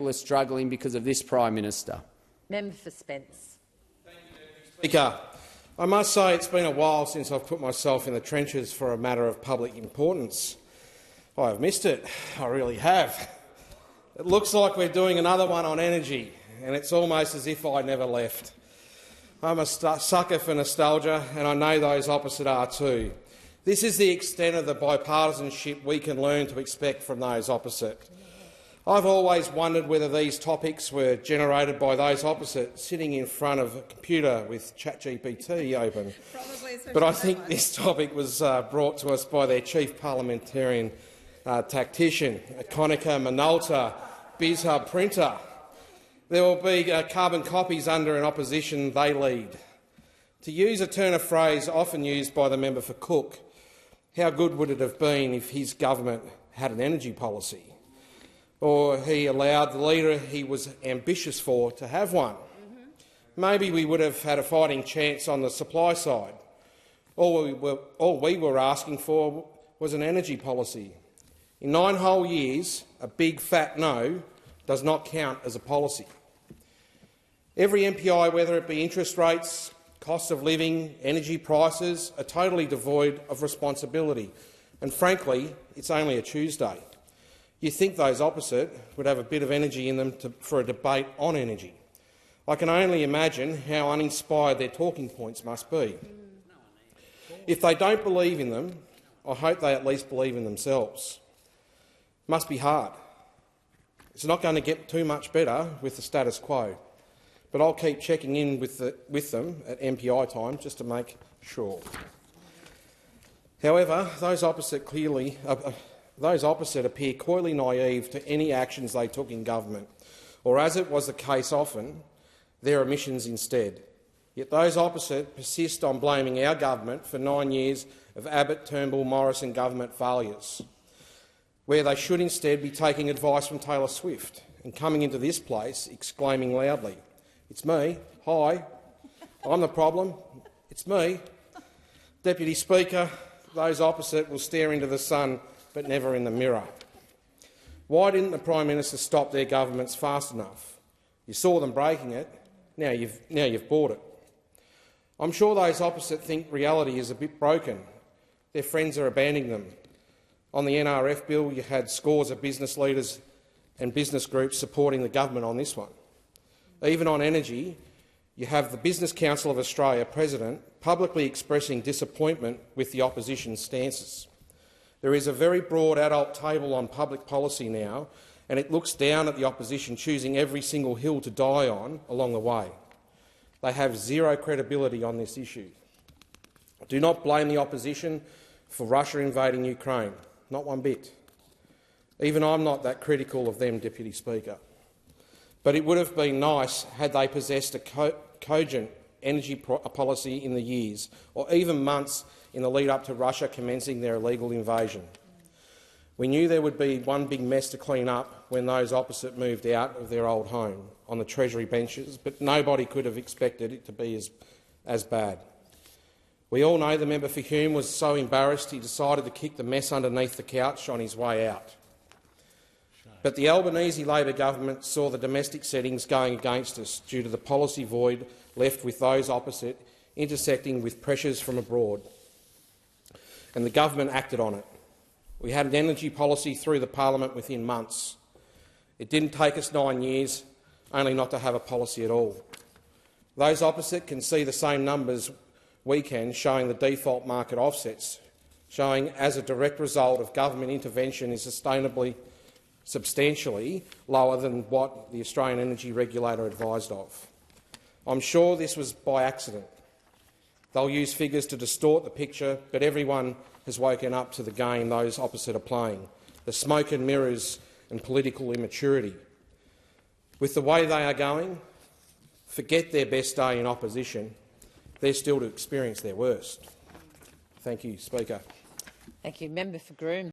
are struggling because of this Prime Minister. Member for Spence. Speaker, I must say it's been a while since I've put myself in the trenches for a matter of public importance. I have missed it. I really have. It looks like we're doing another one on energy, and it's almost as if I never left. I'm a sucker for nostalgia, and I know those opposite are too. This is the extent of the bipartisanship we can learn to expect from those opposite. I've always wondered whether these topics were generated by those opposite sitting in front of a computer with ChatGPT open. But I think this topic was brought to us by their chief parliamentarian tactician, Konica Minolta BizHub printer. There will be carbon copies under an opposition they lead. To use a turn of phrase often used by the member for Cook, how good would it have been if his government had an energy policy? Or he allowed the leader he was ambitious for to have one. Maybe we would have had a fighting chance on the supply side. All we were asking for was an energy policy. In 9 whole years, a big fat no does not count as a policy. Every MPI, whether it be interest rates, cost of living, energy prices, are totally devoid of responsibility. And frankly, it's only a Tuesday. You'd think those opposite would have a bit of energy in them for a debate on energy. I can only imagine how uninspired their talking points must be. If they don't believe in them, I hope they at least believe in themselves. Must be hard. It's not going to get too much better with the status quo, but I'll keep checking in with them at MPI time just to make sure. However, those opposite appear coyly naive to any actions they took in government, or, as it was the case often, their omissions instead. Yet those opposite persist on blaming our government for 9 years of Abbott, Turnbull, Morrison government failures, where they should instead be taking advice from Taylor Swift and coming into this place exclaiming loudly, "It's me. Hi. I'm the problem. It's me." Deputy Speaker, those opposite will stare into the sun but never in the mirror. Why didn't the Prime Minister stop their governments fast enough? You saw them breaking it. Now you've bought it. I'm sure those opposite think reality is a bit broken. Their friends are abandoning them. On the NRF bill, you had scores of business leaders and business groups supporting the government on this one. Even on energy, you have the Business Council of Australia president publicly expressing disappointment with the opposition's stances. There is a very broad adult table on public policy now, and it looks down at the opposition choosing every single hill to die on along the way. They have zero credibility on this issue. Do not blame the opposition for Russia invading Ukraine, not one bit. Even I'm not that critical of them, Deputy Speaker. But it would have been nice had they possessed a cogent energy policy in the years, or even months in the lead-up to Russia commencing their illegal invasion. We knew there would be one big mess to clean up when those opposite moved out of their old home on the Treasury benches, but nobody could have expected it to be as bad. We all know the member for Hume was so embarrassed he decided to kick the mess underneath the couch on his way out. But the Albanese Labor government saw the domestic settings going against us due to the policy void left with those opposite intersecting with pressures from abroad, and the government acted on it. We had an energy policy through the parliament within months. It didn't take us 9 years, only not to have a policy at all. Those opposite can see the same numbers we can, showing the default market offsets, showing as a direct result of government intervention is substantially lower than what the Australian Energy Regulator advised of. I'm sure this was by accident. They'll use figures to distort the picture, but everyone has woken up to the game those opposite are playing, the smoke and mirrors and political immaturity. With the way they are going, forget their best day in opposition. They're still to experience their worst. Thank you, Speaker. Thank you. Member for Groom.